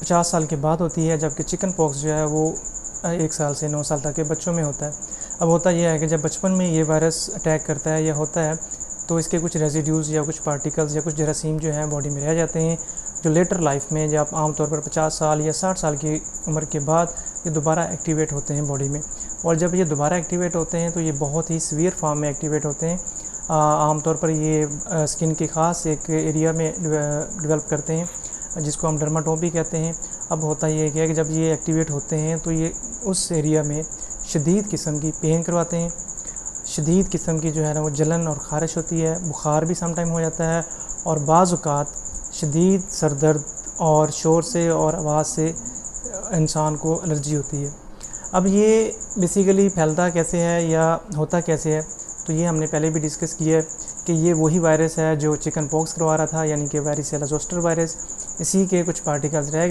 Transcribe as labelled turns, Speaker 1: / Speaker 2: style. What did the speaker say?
Speaker 1: 50 साल के बाद होती है, जबकि चिकन पॉक्स जो है वो 1 साल से 9 साल तक के बच्चों में होता है। अब होता यह है कि जब बचपन में ये वायरस अटैक करता है या होता है, तो इसके कुछ रेजिड्यूज़ या कुछ पार्टिकल्स या कुछ जरासीम जो हैं बॉडी में रह जाते हैं, जो लेटर लाइफ में, जब आमतौर पर 50 साल या 60 साल की उम्र के बाद ये दोबारा एक्टिवेट होते हैं बॉडी में। और जब ये दोबारा एक्टिवेट होते हैं तो ये बहुत ही सीवियर फॉर्म में एक्टिवेट होते हैं। आमतौर पर ये स्किन के ख़ास एक एरिया में डेवलप करते हैं, जिसको हम डर्माटोपी कहते हैं। अब होता ये है कि जब ये एक्टिवेट होते हैं तो ये उस एरिया में शदीद किस्म की पेन करवाते हैं, शदीद किस्म की जो है ना वो जलन और ख़ारिश होती है, बुखार भी सम टाइम हो जाता है, और बाज़ औक़ात शदीद सर दर्द और शोर से और आवाज़ से इंसान को एलर्जी होती है। अब ये बेसिकली फैलता कैसे है या होता कैसे है, तो ये हमने पहले भी डिस्कस किया है कि ये वही वायरस है जो चिकन पॉक्स करवा रहा था, यानी कि वारिसेला ज़ोस्टर वायरस। इसी के कुछ पार्टिकल्स रह